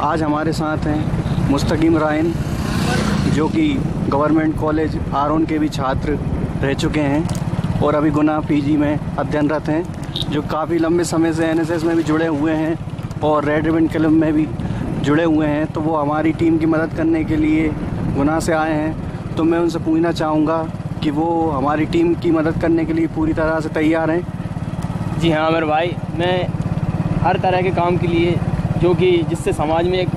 आज हमारे साथ हैं मुस्तकीम रायन, जो कि गवर्नमेंट कॉलेज आरोन के भी छात्र रह चुके हैं और अभी गुना पीजी में अध्ययनरत हैं, जो काफ़ी लंबे समय से एनएसएस में भी जुड़े हुए हैं और रेड रिबन क्लब में भी जुड़े हुए हैं। तो वो हमारी टीम की मदद करने के लिए गुना से आए हैं। तो मैं उनसे पूछना चाहूँगा कि वो हमारी टीम की मदद करने के लिए पूरी तरह से तैयार हैं। जी हाँ अमर भाई, मैं हर तरह के काम के लिए जो कि जिससे समाज में एक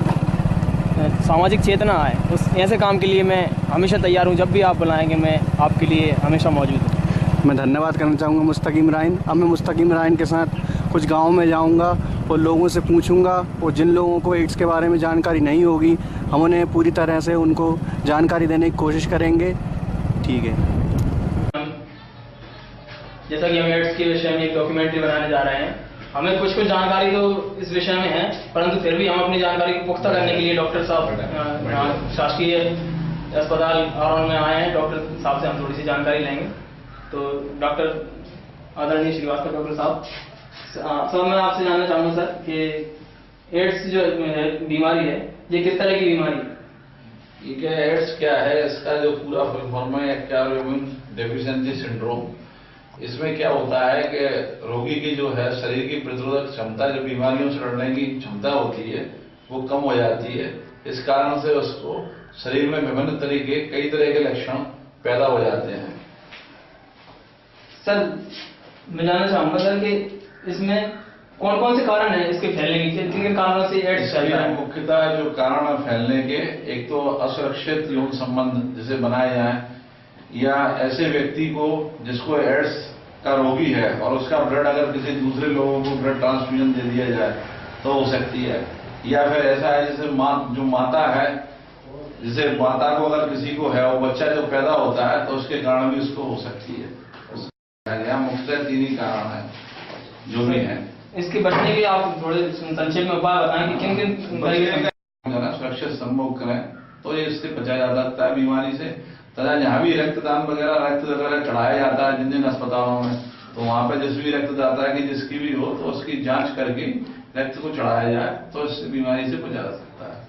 सामाजिक चेतना आए, उस ऐसे काम के लिए मैं हमेशा तैयार हूँ। जब भी आप बुलाएंगे मैं आपके लिए हमेशा मौजूद हूँ। मैं धन्यवाद करना चाहूँगा मुस्तकीम रायन। अब मैं मुस्तकीम रायन के साथ कुछ गाँव में जाऊँगा और लोगों से पूछूँगा, और जिन लोगों को एड्स के बारे में जानकारी नहीं होगी हम उन्हें पूरी तरह से उनको जानकारी देने की कोशिश करेंगे। ठीक है। जैसा कि हम एड्स के विषय में एक डॉक्यूमेंट्री बनाने जा रहे हैं, हमें कुछ जानकारी तो इस विषय में है, परंतु फिर भी हम अपनी जानकारी को पुख्ता करने के लिए डॉक्टर साहब शासकीय अस्पताल आरोन में आए हैं। डॉक्टर साहब से हम थोड़ी सी जानकारी लेंगे। तो डॉक्टर आदरणीय श्रीवास्तव डॉक्टर साहब, सर मैं आपसे जानना चाहूँगा सर कि एड्स जो बीमारी है ये किस तरह की बीमारी है? ये एड्स क्या है, इसका जो पूरा फुल फॉर्म है एक्वायर्ड इम्यून डेफिशिएंसी सिंड्रोम। इसमें क्या होता है कि रोगी की जो है शरीर की प्रतिरोधक क्षमता, जो बीमारियों से लड़ने की क्षमता होती है, वो कम हो जाती है। इस कारण से उसको शरीर में विभिन्न तरीके कई तरह के लक्षण पैदा हो जाते हैं। सर मैं जानना चाहूंगा सर कि इसमें कौन कौन से कारण हैं इसके फैलने के, किन कारणों से एड्स फैलता है? मुख्यतः जो कारण है फैलने के, एक तो असुरक्षित यौन संबंध जिसे बनाए जाए, या ऐसे व्यक्ति को जिसको एड्स का रोगी है और उसका ब्लड अगर किसी दूसरे लोगों को ब्लड ट्रांसफ्यूजन दे दिया जाए तो हो सकती है। या फिर ऐसा है जैसे जो माता है, जैसे माता को अगर किसी को है, वो बच्चा जो पैदा होता है तो उसके कारण भी उसको हो सकती है। मुख्यतः तीन ही कारण है जो भी है। इसके बचने के लिए आप थोड़े संक्षेप में उपाय बताएं कि किन किन सुरक्षित संभोग करें तो ये इससे बचा जा सकता है बीमारी से। तथा जहाँ भी रक्तदान वगैरह रक्त वगैरह चढ़ाया जाता है जिन जिन अस्पतालों में, तो वहाँ पे जिस भी रक्तदाता की जिसकी भी हो तो उसकी जांच करके रक्त को चढ़ाया जाए तो इस बीमारी से बचा जा सकता है।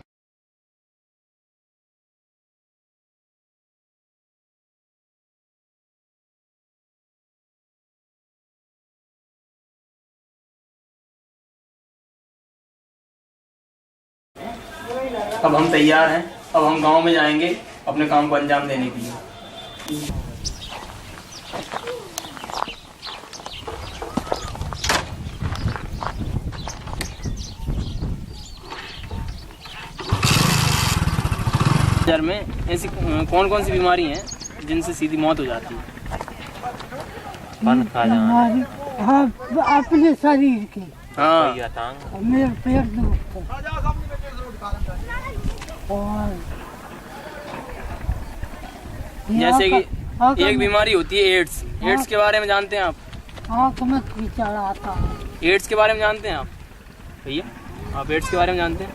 अब हम तैयार हैं, अब हम गांव में जाएंगे अपने काम को अंजाम देने के लिए। शहर में ऐसी कौन कौन सी बीमारी हैं जिनसे सीधी मौत हो जाती है? अपने शरीर की। हाँ, मेरा पेट दुखता और जैसे कि एक बीमारी होती है एड्स। एड्स के बारे में जानते हैं आप? आँख में कीचड़ आता है। एड्स के बारे में जानते हैं आप भैया? आप एड्स के बारे में जानते हैं?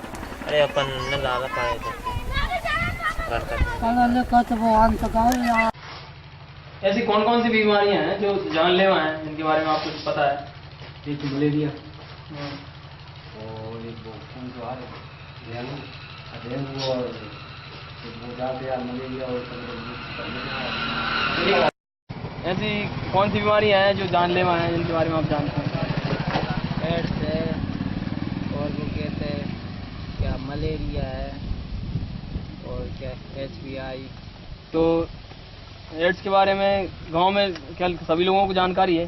अरे अपन न लाला पाए थे। ऐसी कौन कौन सी बीमारियां हैं जो जानलेवा हैं जिनके बारे में आपको कुछ पता है? एक मलेरिया और एक डेंगू और मलेरिया और ऐसी कौन सी बीमारियां हैं जो जानलेवा हैं जिनके बारे में आप जानते हैं? एड्स है और वो कहते हैं क्या मलेरिया है और क्या HPI। तो एड्स के बारे में गांव में क्या सभी लोगों को जानकारी है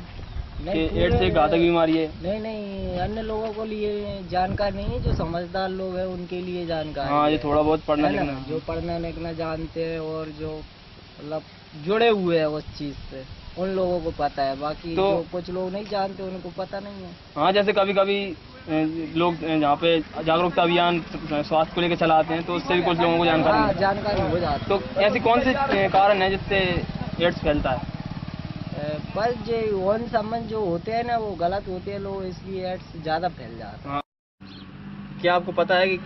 कि एड्स एक घातक बीमारी है? नहीं, अन्य लोगों को लिए जानकारी नहीं है, जो समझदार लोग हैं उनके लिए जानकारी हाँ, ये है। थोड़ा बहुत पढ़ना है ना? लिखना जो पढ़ना लिखना जानते हैं और जो मतलब जुड़े हुए हैं उस चीज से, उन लोगों को पता है। बाकी तो जो कुछ लोग नहीं जानते उनको पता नहीं है। हाँ, जैसे कभी कभी लोग जहाँ पे जागरूकता अभियान स्वास्थ्य को लेकर चलाते हैं तो उससे भी कुछ लोगों को जानकारी हाँ, नहीं है। जानकारी हो जाती तो ऐसे कौन से कारण है जिससे एड्स फैलता है? है। पर जो वन संबंध जो होते हैं ना वो गलत होते हैं, लोग इसलिए एड्स ज्यादा फैल जाते हैं। हाँ। क्या आपको पता है कि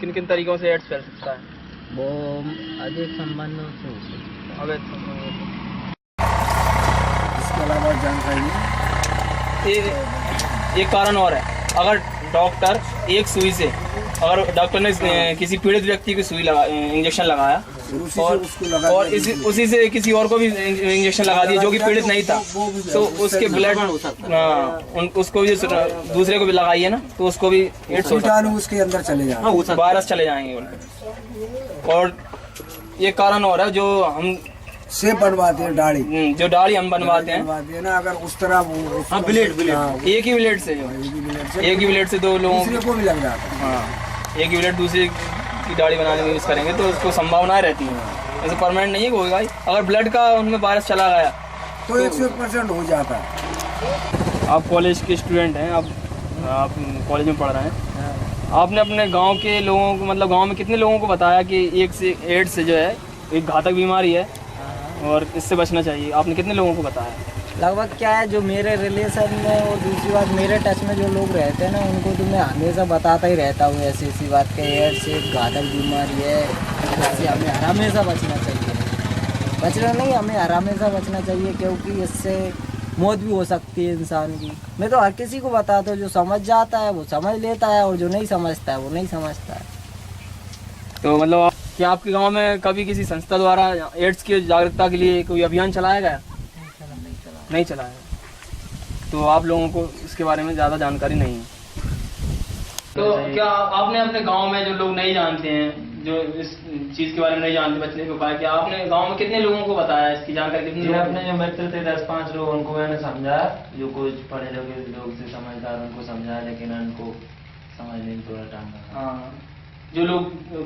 किन किन तरीकों से एड्स फैल सकता है? वो अधिक संबंधों से होते हैं। अवैध इसके अलावा जानकारी नहीं। एक कारण और है, अगर डॉक्टर एक सुई से, अगर डॉक्टर ने किसी पीड़ित व्यक्ति को सुई लगा इंजेक्शन लगाया और उसी से किसी और को भी इंजेक्शन लगा दिया जो कि पीड़ित नहीं था, तो उसके ब्लड उसको भी दूसरे को भी लगाई है ना, तो उसको भी एड्स हो सकता है, उसके अंदर चले जाए, वायरस चले जाएंगे उनके। और ये कारण और है, जो हम से बनवाते हैं दाढ़ी, जो दाढ़ी हम बनवाते हैं ना, अगर उस तरह ब्लेड एक ही ब्लेड से, जो एक ही ब्लेड से दो लोगों को भी लग जाता है। हाँ, एक ही ब्लेड दूसरे की दाढ़ी बनाने में यूज़ करेंगे तो उसको संभावनाएं रहती हैं, ऐसे परमानेंट नहीं है कि होगा ही। अगर ब्लड का उनमें वायरस चला गया तो 100% हो जाता है। आप कॉलेज के स्टूडेंट हैं, आप कॉलेज में पढ़ रहे हैं, आपने अपने गांव के लोगों को, मतलब गांव में कितने लोगों को बताया कि एड्स से जो है एक घातक बीमारी है और इससे बचना चाहिए? आपने कितने लोगों को बताया? लगभग क्या है, जो मेरे रिलेशन में और दूसरी बात मेरे टच में जो लोग रहते हैं ना, उनको तो मैं हमेशा बताता ही रहता हूँ ऐसी बात कि एड्स एक घातक बीमारी है, इससे हमें हमेशा बचना चाहिए। बचना नहीं, हमें हमेशा बचना चाहिए, क्योंकि इससे मौत भी हो सकती है इंसान की। मैं तो हर किसी को बताता हूँ, जो समझ जाता है वो समझ लेता है और जो नहीं समझता है वो नहीं समझता है। तो मतलब क्या आपके गांव में कभी किसी संस्था द्वारा एड्स की जागरूकता के लिए कोई अभियान चलाया गया? नहीं चलाया। तो आप लोगों को इसके बारे में ज़्यादा जानकारी नहीं है। तो क्या आपने अपने गांव में जो लोग नहीं जानते हैं, जो इस चीज़ के बारे में नहीं जानते, बचने के उपाय, क्या आपने गांव में कितने लोगों को बताया इसकी जानकारी? कितने लोग? अपने जो मित्र थे 10-5 लोग, उनको मैंने समझाया, जो कुछ पढ़े लिखे लोग थे समझदार, उनको समझाया, लेकिन उनको समझने में थोड़ा टाइम लगा। हाँ, जो लोग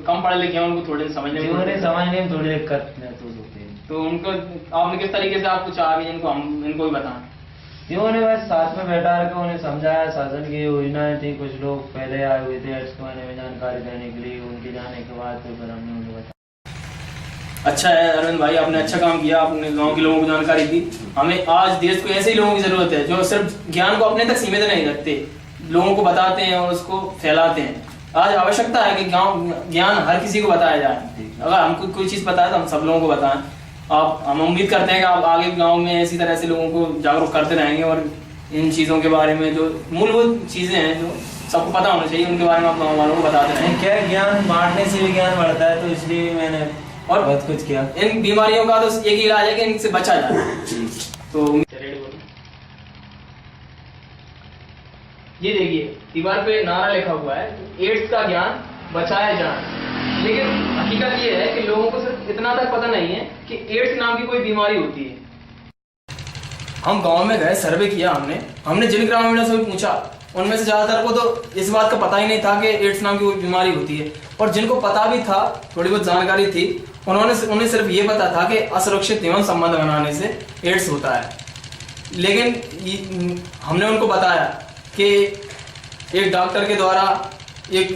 कम पढ़े लिखे हैं उनको थोड़े समझने में थोड़ी दिक्कत महसूस होती है। तो उनको आपने किस तरीके से आपको चाहा कि इनको भी बताएं? उन्हें बस साथ में बैठा कर उन्हें समझाया, शासन की योजनाएं थी, कुछ लोग पहले आए हुए थे एड्स के बारे में जानकारी देने के लिए, उनके जाने के बाद तो फिर हमने उन्हें बताया। अच्छा है अरविंद भाई, आपने अच्छा काम किया, आपने गांव के लोगों को जानकारी दी। हमें आज देश को ऐसे ही लोगों की जरूरत है जो सिर्फ ज्ञान को अपने तक सीमित नहीं रखते, लोगों को बताते हैं और उसको फैलाते हैं। आज आवश्यकता है कि गांव ज्ञान हर किसी को बताया जाए। अगर हमको कोई चीज़ पता है तो हम सब लोगों को बताएं। हम उम्मीद करते हैं कि आप आगे गांव में इसी तरह से लोगों को जागरूक करते रहेंगे और इन चीज़ों के बारे में जो मूलभूत चीज़ें हैं जो सबको पता होना चाहिए, उनके बारे में आप गाँव वालों को बताते रहेंगे। क्या ज्ञान बांटने से भी ज्ञान बढ़ता है, तो इसलिए मैंने और बहुत कुछ किया। इन बीमारियों का तो एक ही इलाज है कि इनसे बचा जाए। तो ये देखिए दीवार पे नारा लिखा हुआ है, एड्स का ज्ञान बचाया जाए। लेकिन हकीकत ये है कि लोगों को सिर्फ इतना तक पता नहीं है कि एड्स नाम की कोई बीमारी होती है। हम गांव में गए, सर्वे किया हमने जिन ग्रामीणों से भी पूछा, उनमें से ज्यादातर को तो इस बात का पता ही नहीं था कि एड्स नाम की कोई बीमारी होती है, और जिनको पता भी था, थोड़ी बहुत जानकारी थी, उन्हें सिर्फ ये पता था कि असुरक्षित यौन संबंध बनाने से एड्स होता है। लेकिन हमने उनको बताया कि एक डॉक्टर के द्वारा एक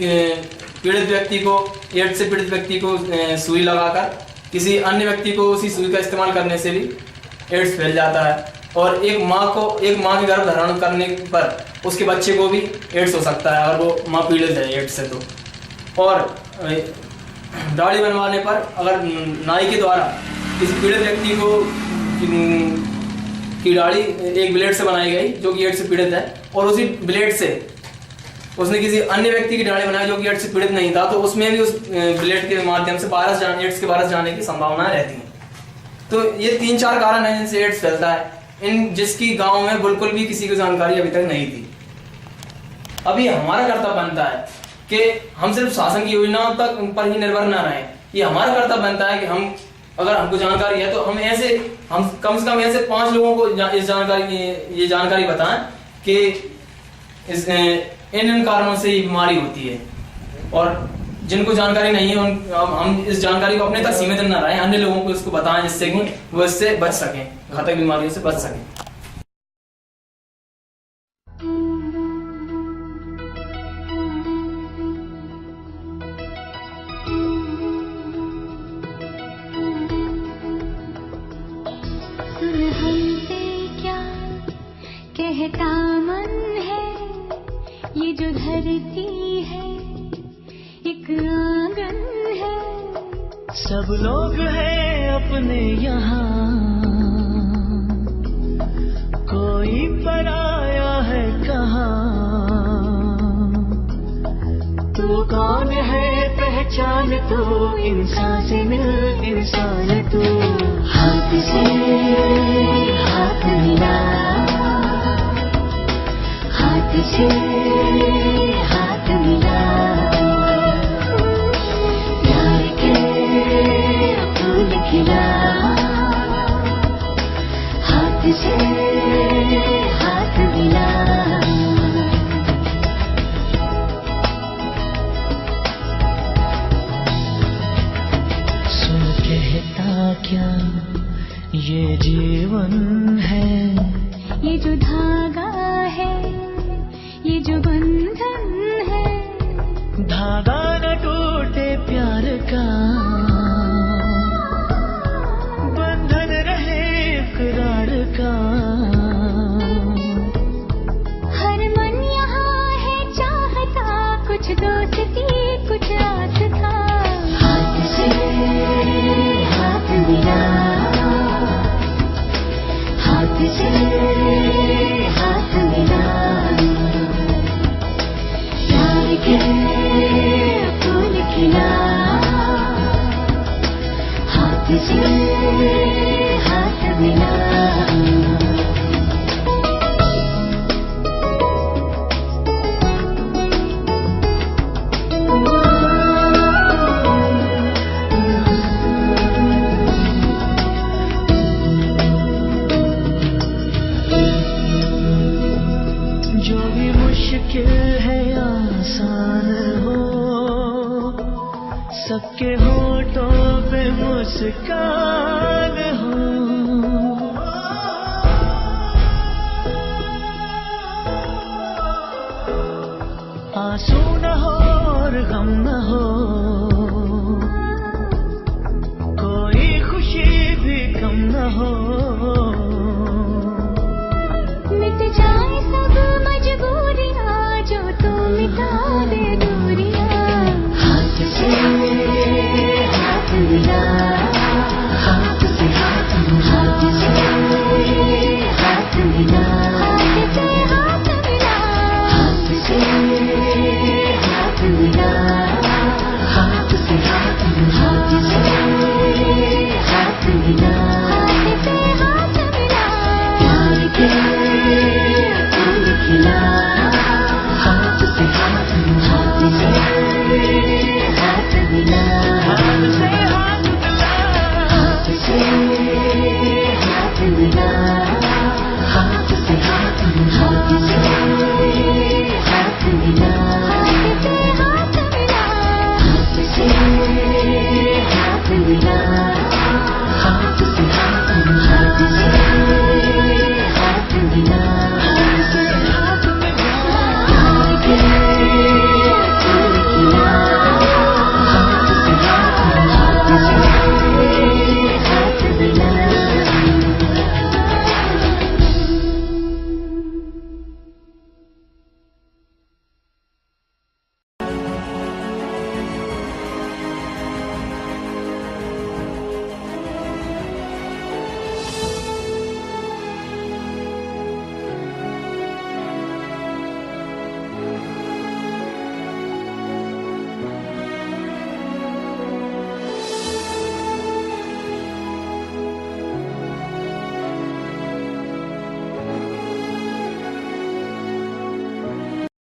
पीड़ित व्यक्ति को, एड्स से पीड़ित व्यक्ति को सुई लगाकर किसी अन्य व्यक्ति को उसी सुई का इस्तेमाल करने से भी एड्स फैल जाता है, और एक माँ के गर्भ धारण करने पर उसके बच्चे को भी एड्स हो सकता है, और वो माँ पीड़ित है एड्स से। तो और दाढ़ी बनवाने पर अगर नाई के द्वारा किसी पीड़ित व्यक्ति को की दाढ़ी एक ब्लेड से बनाई गई जो कि एड्स से पीड़ित है, और उसी ब्लेड से उसने किसी अन्य व्यक्ति की दाढ़ी बनाई जो कि एड्स से पीड़ित नहीं था, तो उसमें भी उस ब्लेड के माध्यम से एड्स के वायरस जाने की संभावना रहती है। तो ये 3-4 कारण हैं जिनसे एड्स फैलता है, जिसकी गांव में बिल्कुल भी किसी को जानकारी अभी तक नहीं थी। अभी हमारा कर्तव्य बनता है कि हम सिर्फ शासन की योजनाओं तक पर ही निर्भर न रहें। ये हमारा कर्तव्य बनता है कि हम अगर हमको जानकारी है तो हम कम से कम ऐसे 5 लोगों को इस जानकारी ये जानकारी बताएं कि इन कारणों से ये बीमारी होती है, और जिनको जानकारी नहीं है हम इस जानकारी को अपने तक सीमित न रहें, अन्य लोगों को इसको बताएं जिससे कि वो इससे बच सकें, घातक बीमारियों से बच सकें। कहता मन है ये जो धरती है एक आंगन है, सब लोग हैं अपने यहाँ, कोई पराया है कहाँ। तू कौन है पहचान तो इंसान से मिल इंसान तू। हाथ से हाथ मिला, हाथ से हाथ मिला, प्यार के फूल खिला, हाथ से हाथ मिला। सुन कहता क्या ये जीवन है, ये जो धागा है ये जो बंधन है, धागा न टूटे प्यार का, बंधन रहे इकरार का। हर मन यहाँ है चाहता, कुछ दोस्ती कुछ आस था। हाथ से हाथ मिला, हाथ से हाथ मिला, के फूल खिला, हाथ से हाथ मिला। जो भी मुश्किल है आसान हो, सबके होठों पे मुस्कान हो। आंसू न हो और गम न